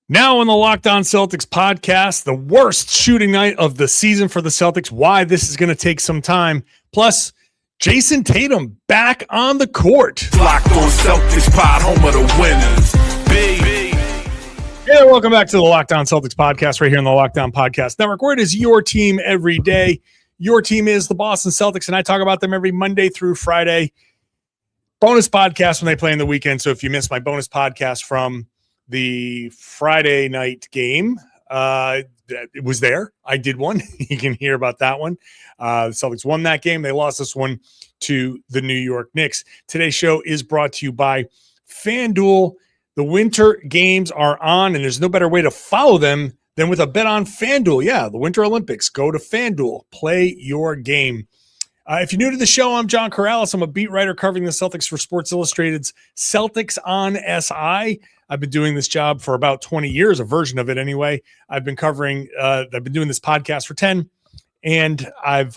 Now on the Locked On Celtics podcast, the worst shooting night of the season for the Celtics, why this is going to take some time, plus Jayson Tatum back on the court. Locked On Celtics pod, home of the winners. Hey, welcome back to the Locked On Celtics podcast right here on the Locked On Podcast Network, where it is your team every day. Your team is the Boston Celtics, and I talk about them every Monday through Friday. Bonus podcast when they play in the weekend, so if you missed my bonus podcast from the Friday night game, it was there. I did one. You can hear about that one. The Celtics won that game. They lost this one to the New York Knicks. Today's show is brought to you by FanDuel. The winter games are on, and there's no better way to follow them than with a bet on FanDuel. Yeah, the Winter Olympics. Go to FanDuel. Play your game. If you're new to the show, I'm John Karalis. I'm a beat writer covering the Celtics for Sports Illustrated's Celtics on SI. I've been doing this job for about 20 years, a version of it anyway. I've been doing this podcast for 10, and I've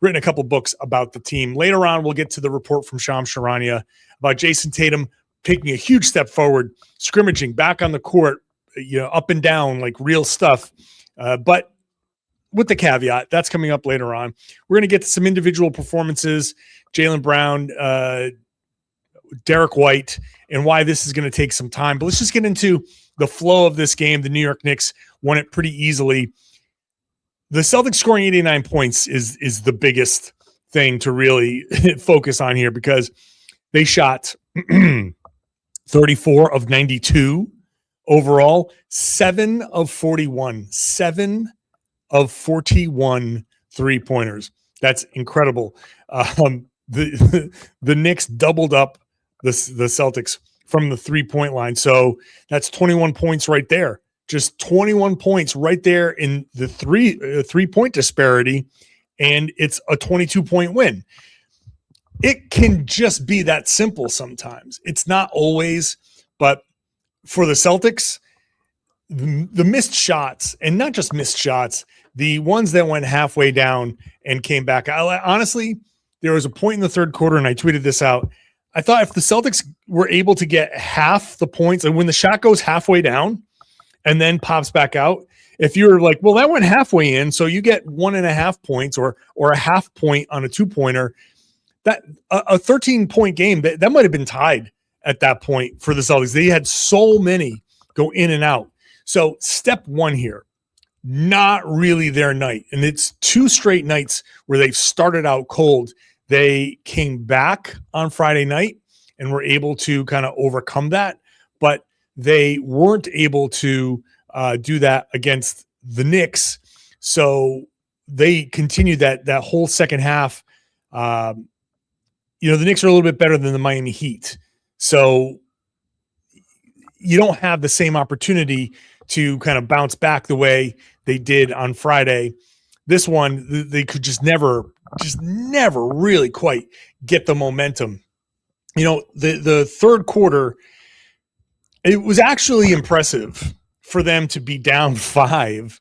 written a couple books about the team. Later on, we'll get to the report from Shams Charania about Jayson Tatum taking a huge step forward, scrimmaging back on the court, up and down, like real stuff. But with the caveat, that's coming up later on. We're going to get to some individual performances, Jaylen Brown, Derrick White, and why this is going to take some time. But let's just get into the flow of this game. The New York Knicks won it pretty easily. The Celtics scoring 89 points is the biggest thing to really focus on here, because they shot 34 of 92 overall, 7 of 41 three-pointers. That's incredible. The Knicks doubled up the Celtics from the three-point line. So that's 21 points right there. Just 21 points right there in the three-point disparity, and it's a 22-point win. It can just be that simple sometimes. It's not always, but for the Celtics, the missed shots, and not just missed shots, the ones that went halfway down and came back. Honestly, there was a point in the third quarter, and I tweeted this out. I thought if the Celtics were able to get half the points, and when the shot goes halfway down and then pops back out, if you're like, well, that went halfway in, so you get 1.5 points or a half point on a two-pointer, that a 13-point game, that might have been tied at that point for the Celtics. They had so many go in and out. So step one here, not really their night. And it's 2 straight nights where they've started out cold. They came back on Friday night and were able to kind of overcome that, but they weren't able to do that against the Knicks. So they continued that whole second half. The Knicks are a little bit better than the Miami Heat. So you don't have the same opportunity to kind of bounce back the way they did on Friday. This one, they could just never really quite get the momentum. The third quarter, it was actually impressive for them to be down 5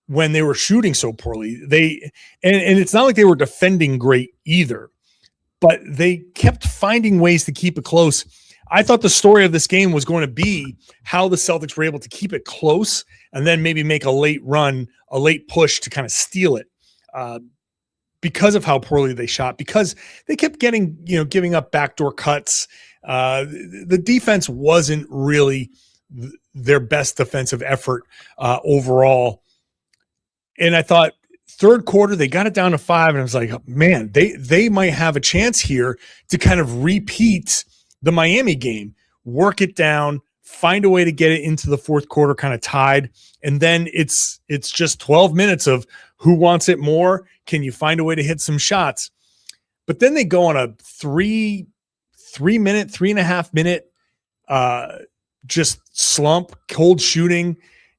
when they were shooting so poorly. And it's not like they were defending great either, but they kept finding ways to keep it close. I thought the story of this game was going to be how the Celtics were able to keep it close and then maybe make a late run, a late push to kind of steal it. Because of how poorly they shot, because they kept giving up backdoor cuts. The defense wasn't really their best defensive effort overall. And I thought third quarter, they got it down to 5, and I was like, man, they might have a chance here to kind of repeat the Miami game, work it down, find a way to get it into the fourth quarter kind of tied. And then it's just 12 minutes of who wants it more. Can you find a way to hit some shots? But then they go on a 3.5 minute just slump, cold shooting.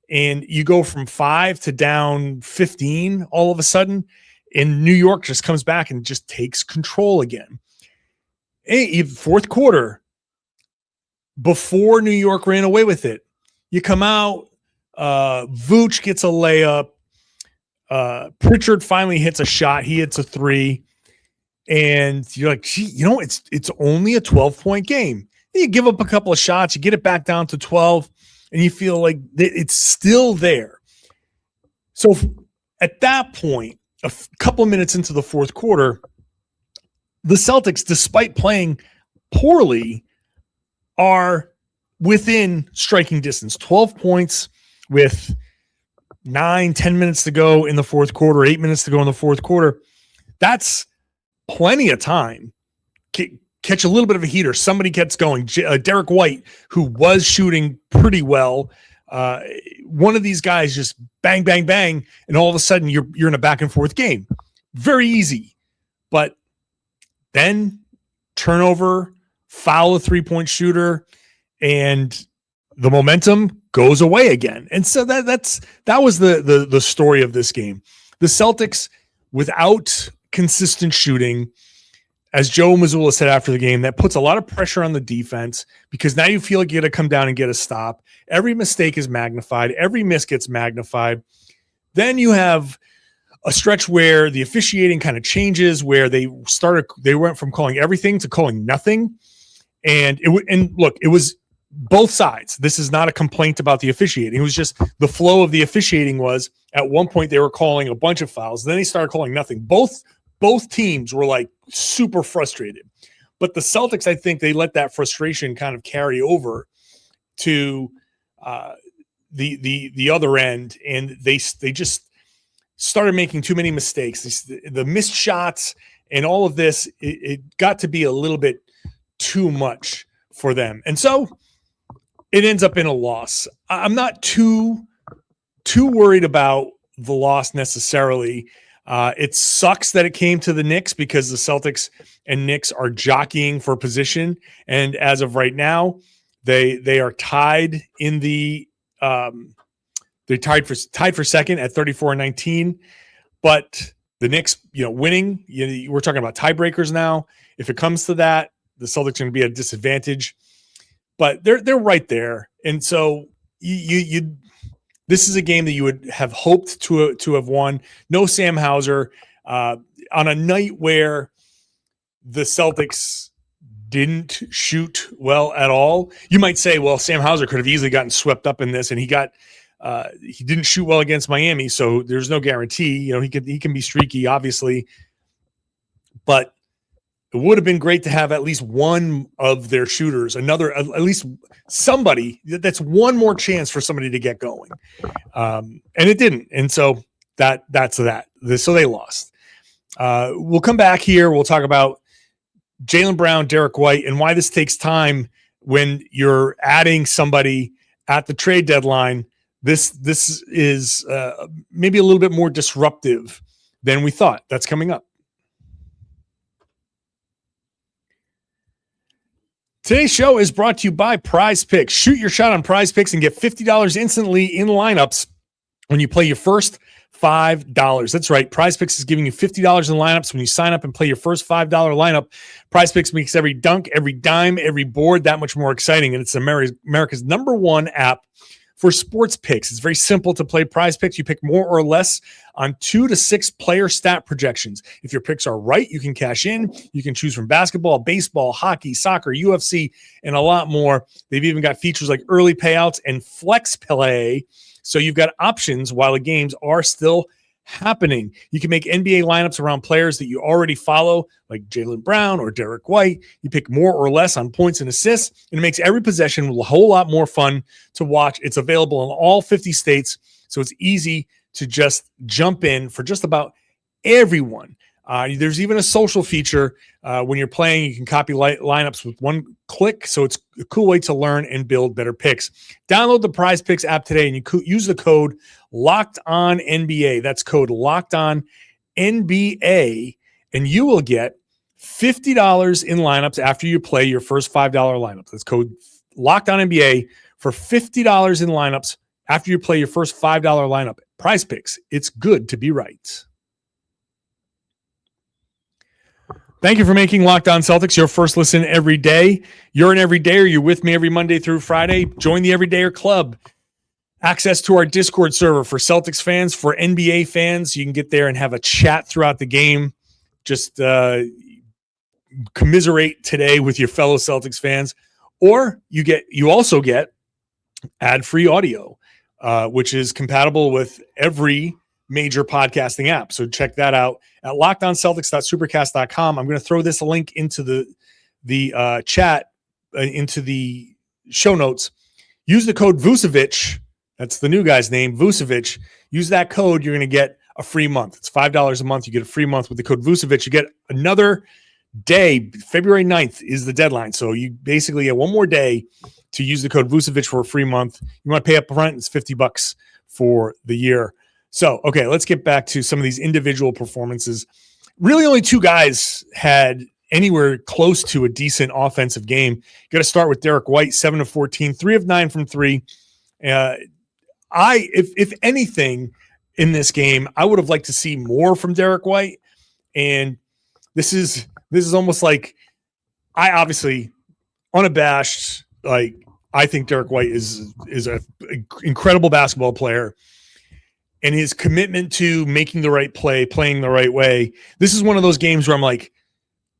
And you go from 5 to down 15 all of a sudden. And New York just comes back and just takes control again. Hey, fourth quarter, before New York ran away with it, you come out, Vooch gets a layup, Pritchard finally hits a shot. He hits a 3. And you're like, gee, it's only a 12-point game. You give up a couple of shots, you get it back down to 12. and you feel like it's still there. So at that point, a couple of minutes into the fourth quarter, the Celtics, despite playing poorly, are within striking distance. 12 points with 9-10 minutes to go in the fourth quarter, 8 minutes to go in the fourth quarter. That's plenty of time. Catch a little bit of a heater. Somebody gets going. Derrick White, who was shooting pretty well, one of these guys just bang, bang, bang, and all of a sudden you're in a back and forth game. Very easy. But then turnover, foul a three-point shooter, and the momentum goes away again. And so that was the story of this game. The Celtics, without consistent shooting, as Joe Mazzulla said after the game, that puts a lot of pressure on the defense because now you feel like you got to come down and get a stop. Every mistake is magnified. Every miss gets magnified. Then you have a stretch where the officiating kind of changes, where they went from calling everything to calling nothing. And it was both sides. This is not a complaint about the officiating. It was just the flow of the officiating was at one point they were calling a bunch of fouls. Then they started calling nothing. Both teams were like super frustrated. But the Celtics, I think they let that frustration kind of carry over to the other end, and they just started making too many mistakes. The missed shots and all of this, it got to be a little bit too much for them. And so it ends up in a loss. I'm not too worried about the loss necessarily. It sucks that it came to the Knicks because the Celtics and Knicks are jockeying for position. And as of right now, they are tied in the they're tied for second at 34-19. But the Knicks, winning, we're talking about tiebreakers now. If it comes to that, the Celtics are going to be at a disadvantage. But they're right there. And so this is a game that you would have hoped to have won. No Sam Hauser on a night where the Celtics didn't shoot well at all. You might say, well, Sam Hauser could have easily gotten swept up in this, and he didn't shoot well against Miami, so there's no guarantee. He can be streaky, obviously, but it would have been great to have at least one of their shooters, at least somebody that's one more chance for somebody to get going. And it didn't. And so that's that. So they lost. We'll come back here. We'll talk about Jaylen Brown, Derrick White, and why this takes time when you're adding somebody at the trade deadline. This is maybe a little bit more disruptive than we thought. That's coming up. Today's show is brought to you by Prize Picks. Shoot your shot on Prize Picks and get $50 instantly in lineups when you play your first $5. That's right. Prize Picks is giving you $50 in lineups when you sign up and play your first $5 lineup. Prize Picks makes every dunk, every dime, every board that much more exciting. And it's America's #1 app for sports picks. It's very simple to play Prize Picks. You pick more or less on 2 to 6 player stat projections. If your picks are right, you can cash in. You can choose from basketball, baseball, hockey, soccer, UFC, and a lot more. They've even got features like early payouts and flex play. So you've got options while the games are still happening. You can make NBA lineups around players that you already follow, like Jaylen Brown or Derrick White. You pick more or less on points and assists, and it makes every possession a whole lot more fun to watch. It's available in all 50 states, so it's easy to just jump in for just about everyone. There's even a social feature when you're playing. You can copy lineups with one click, so it's a cool way to learn and build better picks. Download the Prize Picks app today, and you use the code LOCKEDONNBA. That's code LOCKEDONNBA, and you will get $50 in lineups after you play your first $5 lineup. That's code LOCKEDONNBA for $50 in lineups after you play your first $5 lineup. Prize Picks. It's good to be right. Thank you for making Locked On Celtics your first listen every day. You're an everydayer. You're with me every Monday through Friday. Join the Everydayer Club. Access to our Discord server for Celtics fans, for NBA fans. You can get there and have a chat throughout the game. Just commiserate today with your fellow Celtics fans. Or you also get ad-free audio, which is compatible with every major podcasting app. So check that out at lockedonceltics.supercast.com. I'm going to throw this link into the chat, into the show notes. Use the code Vucevic. That's the new guy's name, Vucevic. Use that code. You're going to get a free month. It's $5 a month. You get a free month with the code Vucevic. You get another day. February 9th is the deadline. So you basically get one more day to use the code Vucevic for a free month. You want to pay up front, it's $50 for the year. So, okay, let's get back to some of these individual performances. Really only two guys had anywhere close to a decent offensive game. Got to start with Derrick White, 7 of 14, 3 of 9 from 3. If anything in this game, I would have liked to see more from Derrick White. And this is almost like, I obviously unabashed, like, I think Derrick White is an incredible basketball player, and his commitment to making the right play, playing the right way. This is one of those games where I'm like,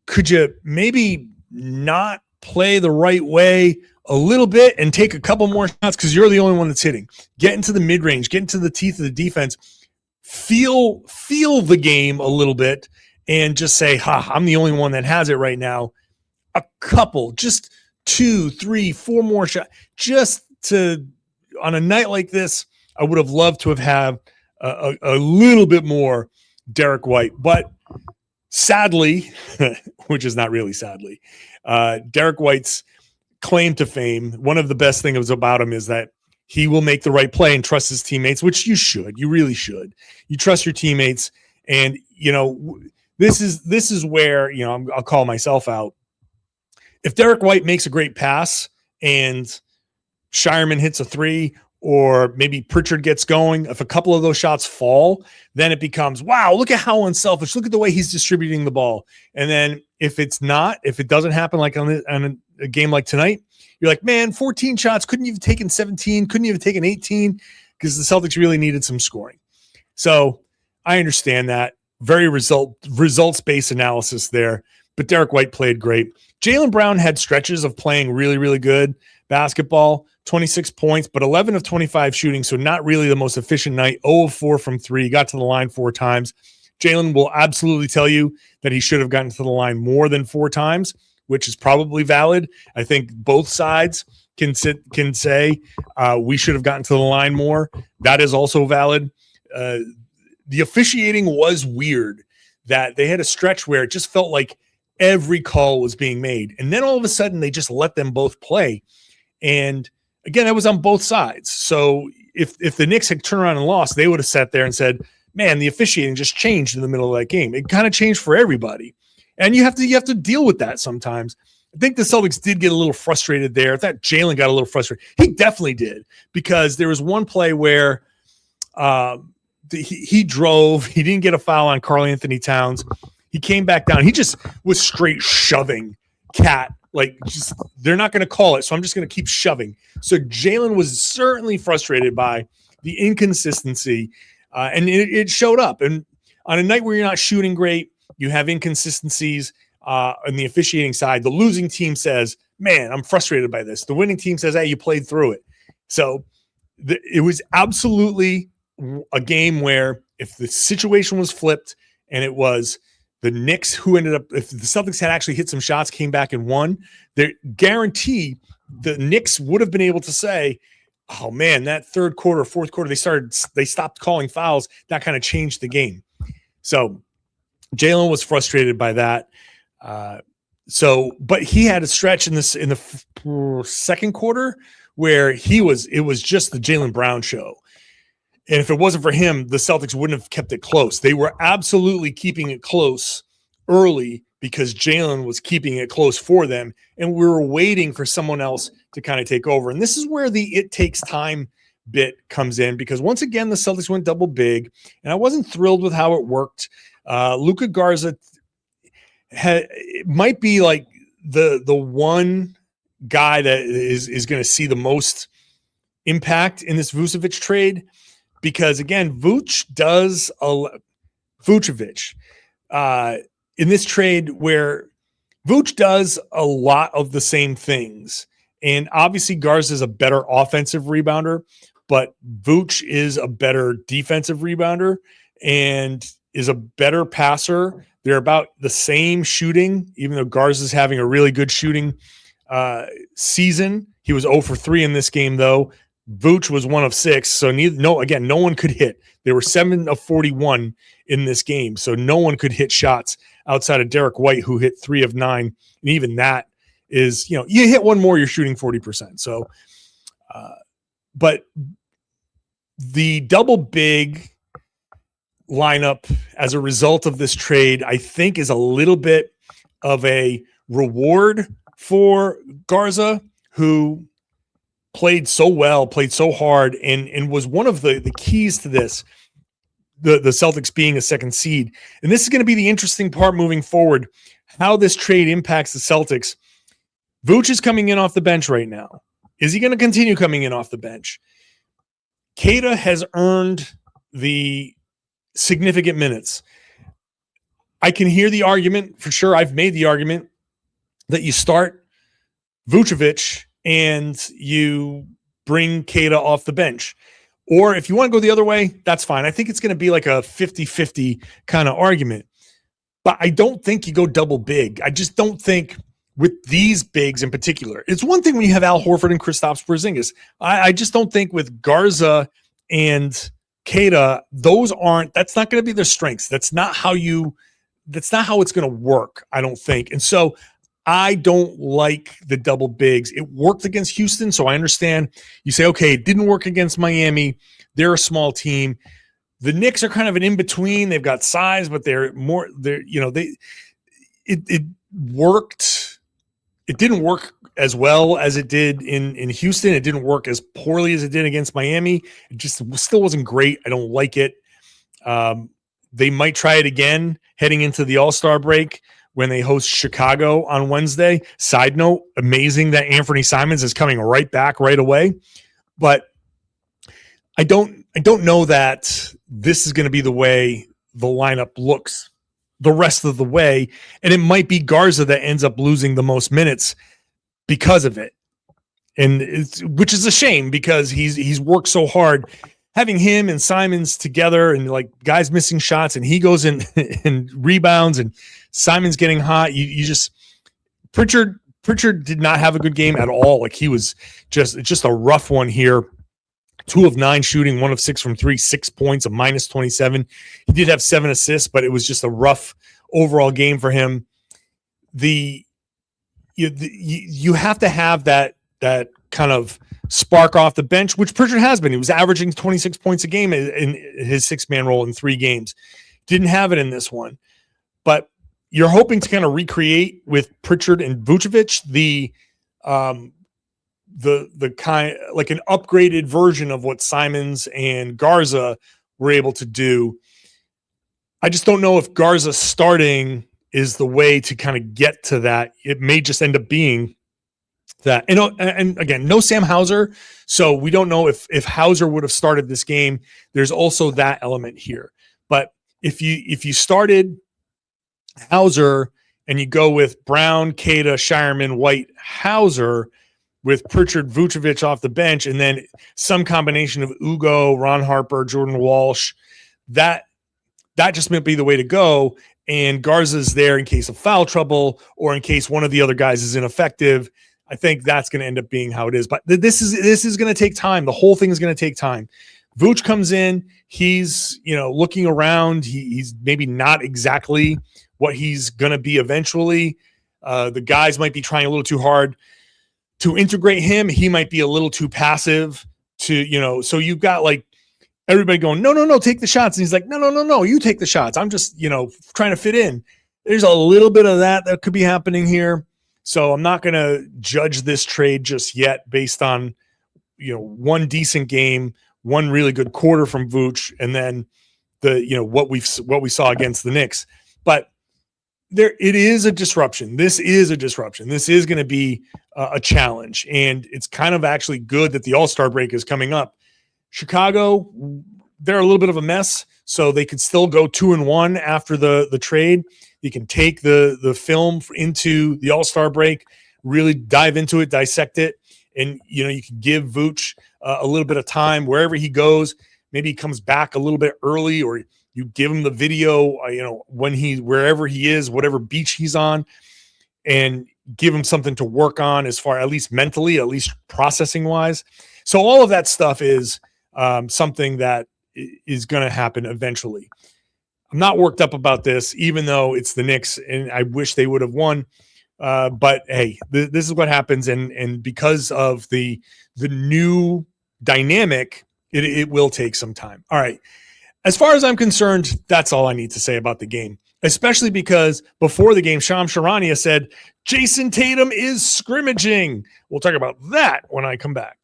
could you maybe not play the right way a little bit and take a couple more shots, because you're the only one that's hitting. Get into the mid-range, get into the teeth of the defense, feel the game a little bit, and just say, I'm the only one that has it right now. A couple, just 2, 3, 4 more shots, just to, on a night like this, I would have loved to have had a little bit more Derrick White. But sadly, which is not really sadly, Derrick White's claim to fame, one of the best things about him is that he will make the right play and trust his teammates, which you should. You really should. You trust your teammates. And, this is where, I'll call myself out. If Derrick White makes a great pass and Shireman hits a 3, or maybe Pritchard gets going, if a couple of those shots fall, then it becomes, wow, look at how unselfish. Look at the way he's distributing the ball. And then if it doesn't happen like on a game like tonight, you're like, man, 14 shots. Couldn't you have taken 17? Couldn't you have taken 18? Because the Celtics really needed some scoring. So I understand that. Very results-based analysis there. But Derrick White played great. Jaylen Brown had stretches of playing really, really good basketball, 26 points, but 11 of 25 shooting, so not really the most efficient night. 0 of 4 from 3, got to the line 4 times. Jaylen will absolutely tell you that he should have gotten to the line more than 4 times, which is probably valid. I think both sides can say we should have gotten to the line more. That is also valid. The officiating was weird, that they had a stretch where it just felt like every call was being made. And then all of a sudden they just let them both play. And again, that was on both sides. So if the Knicks had turned around and lost, they would have sat there and said, man, the officiating just changed in the middle of that game. It kind of changed for everybody. And you have to deal with that sometimes. I think the Celtics did get a little frustrated there. I thought Jaylen got a little frustrated. He definitely did, because there was one play where he drove. He didn't get a foul on Karl Anthony Towns. He came back down. He just was straight shoving Cat. Like, just, they're not going to call it, so I'm just going to keep shoving. So Jaylen was certainly frustrated by the inconsistency, and it showed up. And on a night where you're not shooting great, you have inconsistencies on the officiating side. The losing team says, man, I'm frustrated by this. The winning team says, hey, you played through it. So it was absolutely a game where if the situation was flipped and it was the Knicks who ended up, if the Celtics had actually hit some shots, came back and won, they guarantee the Knicks would have been able to say, oh man, that third quarter, fourth quarter, they stopped calling fouls. That kind of changed the game. So Jaylen was frustrated by that. But he had a stretch in the second quarter where it was just the Jaylen Brown show. And if it wasn't for him, the Celtics wouldn't have kept it close. They were absolutely keeping it close early because Jaylen was keeping it close for them. And we were waiting for someone else to kind of take over. And this is where the it takes time bit comes in, because once again, the Celtics went double big, and I wasn't thrilled with how it worked. Luka Garza might be like the one guy that is going to see the most impact in this Vucevic trade. Because again, Vucevic in this trade, where Vuce does a lot of the same things And obviously Garza is a better offensive rebounder, but Vooch is a better defensive rebounder and is a better passer. They're about the same shooting, even though Garza is having a really good shooting season. He was 0 for 3 in this game, though. Vooch was 1 of 6. So no one could hit. They were 7 of 41 in this game. So no one could hit shots outside of Derrick White, who hit 3 of 9. And even that is, you hit one more, you're shooting 40%. So, but the double big lineup as a result of this trade, I think, is a little bit of a reward for Garza, who played so well, played so hard, and was one of the keys to this, the Celtics being a second seed. And this is going to be the interesting part moving forward, how this trade impacts the Celtics. Vooch is coming in off the bench right now. Is he going to continue coming in off the bench? Queta has earned the significant minutes. I can hear the argument, for sure. I've made the argument that you start Vucevic and you bring Queta off the bench. Or if you want to go the other way, that's fine. I think it's going to be like a 50-50 kind of argument. But I don't think you go double big. I just don't think with these bigs in particular. It's one thing when you have Al Horford and Kristaps Porzingis. I just don't think with Garza and Queta, that's not going to be their strengths. That's not how it's going to work, I don't think. And so I don't like the double bigs. It worked against Houston, so I understand. You say, okay, it didn't work against Miami. They're a small team. The Knicks are kind of an in-between. They've got size, but it worked. It didn't work as well as it did in Houston. It didn't work as poorly as it did against Miami. It just still wasn't great. I don't like it. They might try it again heading into the All-Star break when they host Chicago on Wednesday. Side note, amazing that Anthony Simons is coming right back right away. But I don't know that this is going to be the way the lineup looks the rest of the way. And it might be Garza that ends up losing the most minutes because of it. And which is a shame because he's worked so hard. Having him and Simons together and like guys missing shots and he goes in and rebounds and Simon's getting hot. Pritchard did not have a good game at all. Like he was just a rough one here. 2 of 9 shooting, 1 of 6 from 3, 6 points, a minus 27. He did have 7 assists, but it was just a rough overall game for him. You have to have that kind of spark off the bench, which Pritchard has been. He was averaging 26 points a game in his 6-man role in 3 games. Didn't have it in this one. But you're hoping to kind of recreate with Pritchard and Vucevic the kind, like an upgraded version of what Simons and Garza were able to do. I just don't know if Garza starting is the way to kind of get to that. It may just end up being that. And again, no Sam Hauser, so we don't know if Hauser would have started this game. There's also that element here. But if you started Hauser and you go with Brown, Queta, Shireman, White, Hauser, with Pritchard, Vucevic off the bench, and then some combination of Ugo, Ron Harper, Jordan Walsh, that just might be the way to go. And Garza's there in case of foul trouble or in case one of the other guys is ineffective. I think that's going to end up being how it is. But this is going to take time. The whole thing is going to take time. Vooch comes in. He's looking around. He's maybe not exactly what he's going to be eventually. The guys might be trying a little too hard to integrate him. He might be a little too passive to, so you've got like everybody going, no, take the shots. And he's like, no, you take the shots. I'm just, trying to fit in. There's a little bit of that could be happening here. So I'm not going to judge this trade just yet based on, one decent game, one really good quarter from Vooch, and then what we saw against the Knicks. But it is a disruption. This is a disruption. This is going to be a challenge. And it's kind of actually good that the All-Star break is coming up. Chicago, they're a little bit of a mess, so they could still go 2-1 after the trade. You can take the film into the All-Star break, really dive into it, dissect it, and you can give Vooch a little bit of time wherever he goes. Maybe he comes back a little bit early, or you give him the video, when wherever he is, whatever beach he's on, and give him something to work on as far, at least mentally, at least processing wise. So all of that stuff is something that is going to happen eventually. I'm not worked up about this, even though it's the Knicks and I wish they would have won. But hey, this is what happens. And because of the new dynamic, it will take some time. All right. As far as I'm concerned, that's all I need to say about the game, especially because before the game, Shams Charania said, Jayson Tatum is scrimmaging. We'll talk about that when I come back.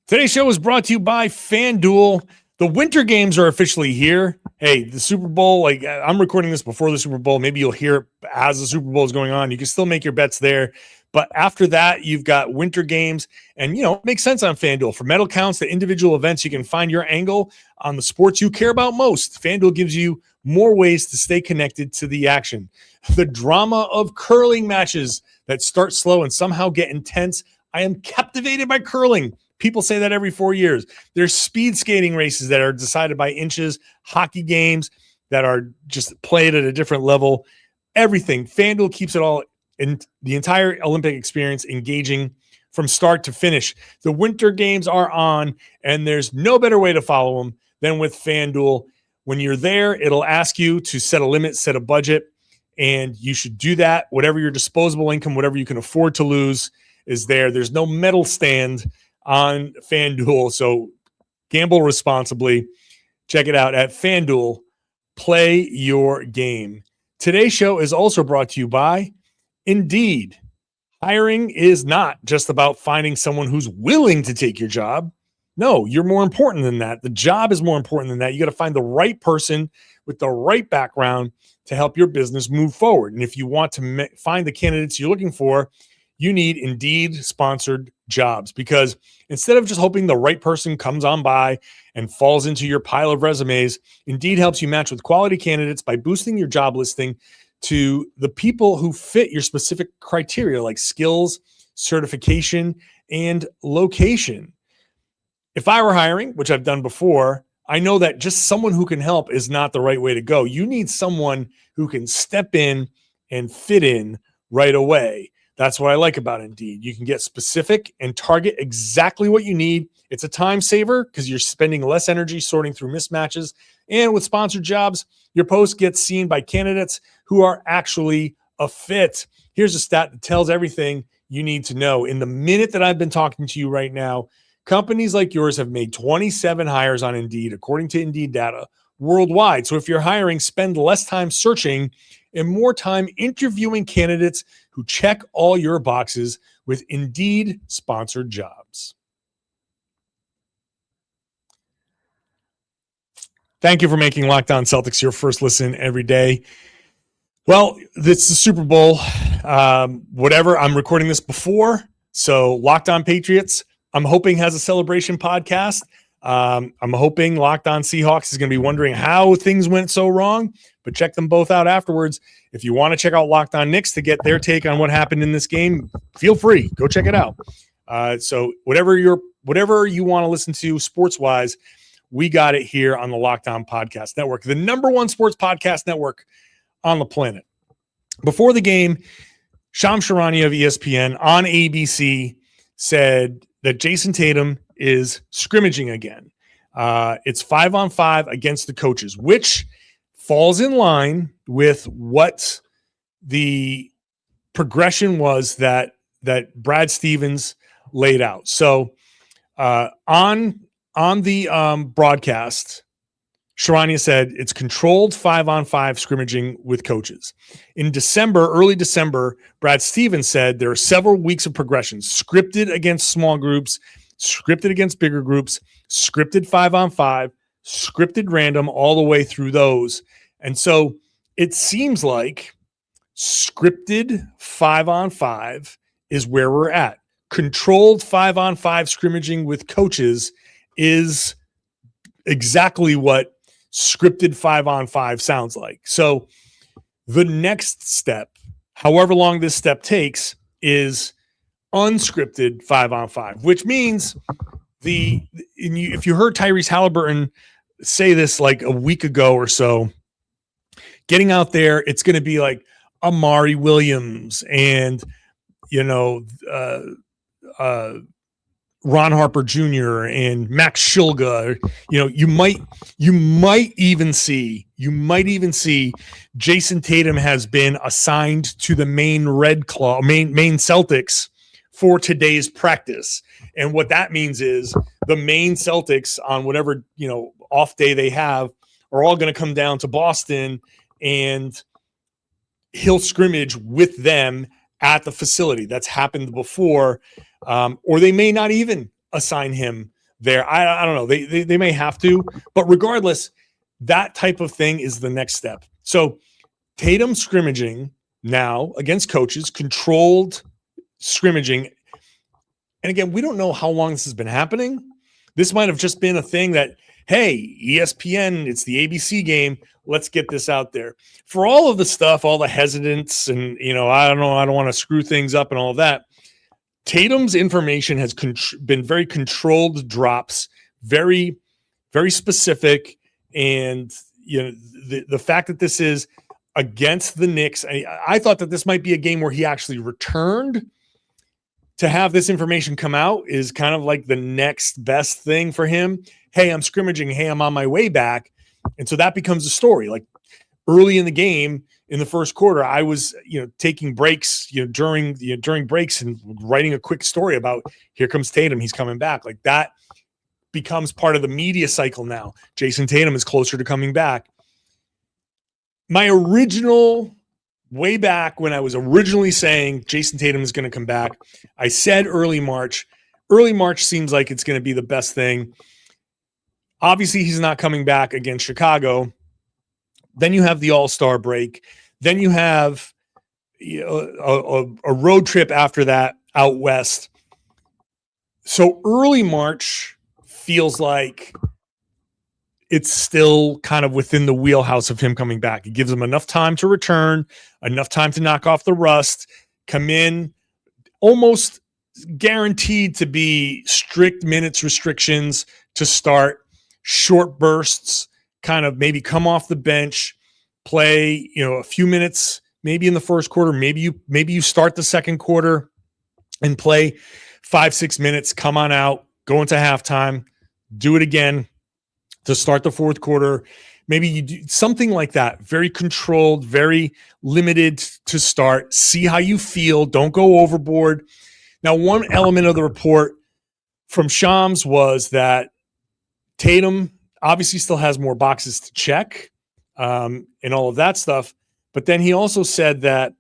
Today's show is brought to you by FanDuel. The winter games are officially here. Hey, the Super Bowl, I'm recording this before the Super Bowl. Maybe you'll hear it as the Super Bowl is going on. You can still make your bets there. But after that, you've got winter games. And, it makes sense on FanDuel. For medal counts to individual events, you can find your angle on the sports you care about most. FanDuel gives you more ways to stay connected to the action. The drama of curling matches that start slow and somehow get intense. I am captivated by curling. People say that every 4 years. There's speed skating races that are decided by inches, hockey games that are just played at a different level. Everything. FanDuel keeps it all in the entire Olympic experience engaging from start to finish. The winter games are on, and there's no better way to follow them than with FanDuel. When you're there, it'll ask you to set a limit, set a budget, and you should do that. Whatever your disposable income, whatever you can afford to lose is there. There's no medal stand on FanDuel, so gamble responsibly. Check it out at FanDuel. Play your game. Today's show is also brought to you by Indeed. Hiring is not just about finding someone who's willing to take your job. No, you're more important than that. The job is more important than that. You got to find the right person with the right background to help your business move forward. And if you want to find the candidates you're looking for, you need Indeed-sponsored jobs, because instead of just hoping the right person comes on by and falls into your pile of resumes, Indeed helps you match with quality candidates by boosting your job listing to the people who fit your specific criteria, like skills, certification, and location. If I were hiring, which I've done before, I know that just someone who can help is not the right way to go. You need someone who can step in and fit in right away. That's what I like about Indeed. You can get specific and target exactly what you need. It's a time saver because you're spending less energy sorting through mismatches. And with sponsored jobs, your post gets seen by candidates who are actually a fit. Here's a stat that tells everything you need to know. In the minute that I've been talking to you right now, companies like yours have made 27 hires on Indeed, according to Indeed data, worldwide. So if you're hiring, spend less time searching and more time interviewing candidates who check all your boxes with Indeed-sponsored jobs. Thank you for making Locked On Celtics your first listen every day. Well, it's the Super Bowl. Whatever, I'm recording this before, so Locked On Patriots, I'm hoping, has a celebration podcast. I'm hoping Locked On Seahawks is going to be wondering how things went so wrong, but check them both out afterwards. If you want to check out Locked On Knicks to get their take on what happened in this game, feel free. Go check it out. So whatever you want to listen to sports-wise, we got it here on the Locked On Podcast Network, the #1 sports podcast network on the planet. Before the game, Shams Charania of ESPN on ABC said that Jayson Tatum is scrimmaging again. It's 5-on-5 against the coaches, which falls in line with what the progression was that Brad Stevens laid out. So on the broadcast, Charania said it's controlled 5-on-5 scrimmaging with coaches. In early December, Brad Stevens said there are several weeks of progressions, scripted against small groups, scripted against bigger groups, scripted 5-on-5, scripted random, all the way through those. And so it seems like scripted 5-on-5 is where we're at. Controlled 5-on-5 scrimmaging with coaches is exactly what scripted 5-on-5 sounds like. So the next step, however long this step takes, is unscripted 5-on-5, which means if you heard Tyrese Halliburton say this like a week ago or so, getting out there, it's going to be like Amari Williams and, Ron Harper Jr. and Max Shulga. You might even see Jayson Tatum has been assigned to the main Celtics for today's practice. And what that means is the main Celtics, on whatever, off day they have, are all going to come down to Boston, and he'll scrimmage with them at the facility. That's happened before. Or they may not even assign him there. I don't know. They may have to, but regardless, that type of thing is the next step. So Tatum scrimmaging now against coaches, controlled scrimmaging. And again, we don't know how long this has been happening. This might have just been a thing that, hey, ESPN, it's the ABC game. Let's get this out there. For all of the stuff, all the hesitance and, I don't want to screw things up and all of that, Tatum's information has been very controlled drops, very, very specific. And, the fact that this is against the Knicks, I thought that this might be a game where he actually returned. To have this information come out is kind of like the next best thing for him. Hey, I'm scrimmaging. Hey, I'm on my way back. And so that becomes a story. Like early in the game, in the first quarter, I was, taking breaks, during breaks and writing a quick story about here comes Tatum. He's coming back. Like that becomes part of the media cycle now. Jayson Tatum is closer to coming back. My original, way back when I was originally saying Jayson Tatum is going to come back, I said early March. Early March seems like it's going to be the best thing. Obviously, he's not coming back against Chicago. Then you have the All-Star break. Then you have a road trip after that out west. So early March feels like it's still kind of within the wheelhouse of him coming back. It gives him enough time to return, enough time to knock off the rust, come in, almost guaranteed to be strict minutes restrictions to start, short bursts, kind of maybe come off the bench, play, a few minutes, maybe in the first quarter, maybe you start the second quarter and play 5-6 minutes, come on out, go into halftime, do it again to start the fourth quarter. Maybe you do something like that, very controlled, very limited to start, see how you feel, don't go overboard. Now, one element of the report from Shams was that Tatum obviously still has more boxes to check and all of that stuff. But then he also said that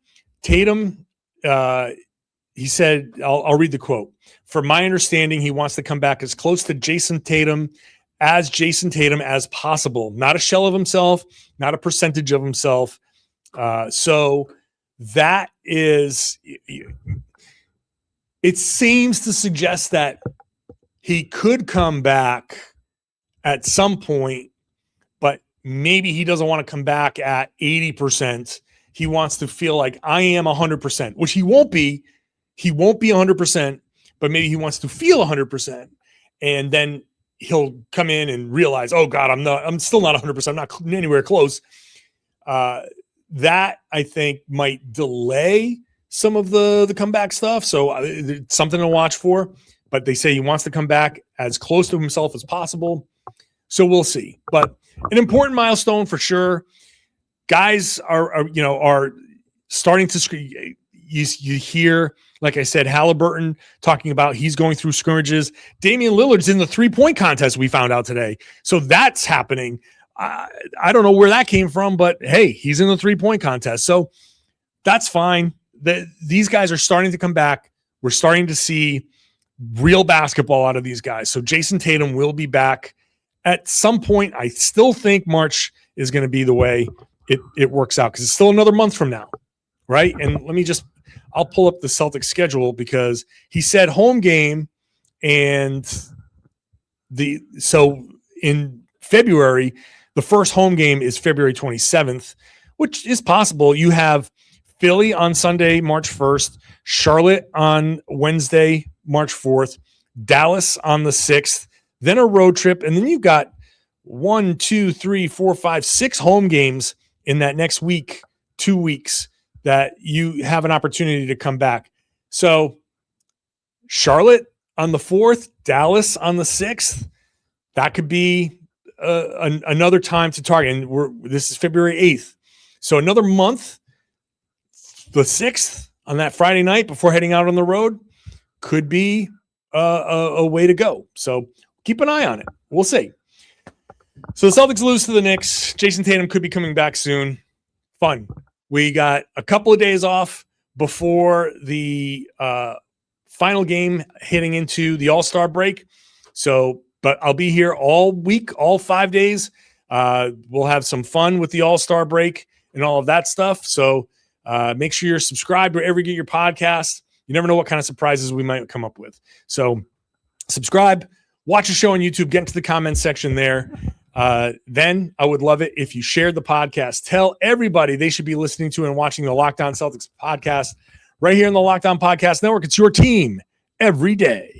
Tatum, he said, I'll read the quote. From my understanding, he wants to come back as close to Jayson Tatum as possible. Not a shell of himself, not a percentage of himself. So that is, it seems to suggest that he could come back at some point, but maybe he doesn't want to come back at 80%. He wants to feel like I am 100%, which he won't be. He won't be 100%, but maybe he wants to feel 100%. And then he'll come in and realize, oh God, I'm still not 100%. I'm not anywhere close. That I think might delay some of the comeback stuff. So it's something to watch for, but they say he wants to come back as close to himself as possible. So we'll see, but an important milestone for sure. Guys are starting to scream. You hear, like I said, Halliburton talking about he's going through scrimmages. Damian Lillard's in the 3-point contest, we found out today. So that's happening. I don't know where that came from, but hey, he's in the 3-point contest. So that's fine. These guys are starting to come back. We're starting to see real basketball out of these guys. So Jayson Tatum will be back at some point. I still think March is going to be the way it works out because it's still another month from now, right? And I'll pull up the Celtics schedule because he said home game, and so in February, the first home game is February 27th, which is possible. You have Philly on Sunday, March 1st, Charlotte on Wednesday, March 4th, Dallas on the 6th, then a road trip. And then you've got 1, 2, 3, 4, 5, 6 home games in that next week, 2 weeks that you have an opportunity to come back. So Charlotte on the 4th, Dallas on the 6th, that could be another time to target. And this is February 8th. So another month, the 6th on that Friday night before heading out on the road could be a way to go. So keep an eye on it. We'll see. So the Celtics lose to the Knicks. Jayson Tatum could be coming back soon. Fun. We got a couple of days off before the final game heading into the All-Star break. So, but I'll be here all week, all 5 days. We'll have some fun with the All-Star break and all of that stuff. So make sure you're subscribed wherever you get your podcasts. You never know what kind of surprises we might come up with. So subscribe, watch the show on YouTube, get into the comments section there. Then I would love it if you shared the podcast. Tell everybody they should be listening to and watching the Locked On Celtics podcast right here in the Locked On Podcast Network. It's your team every day.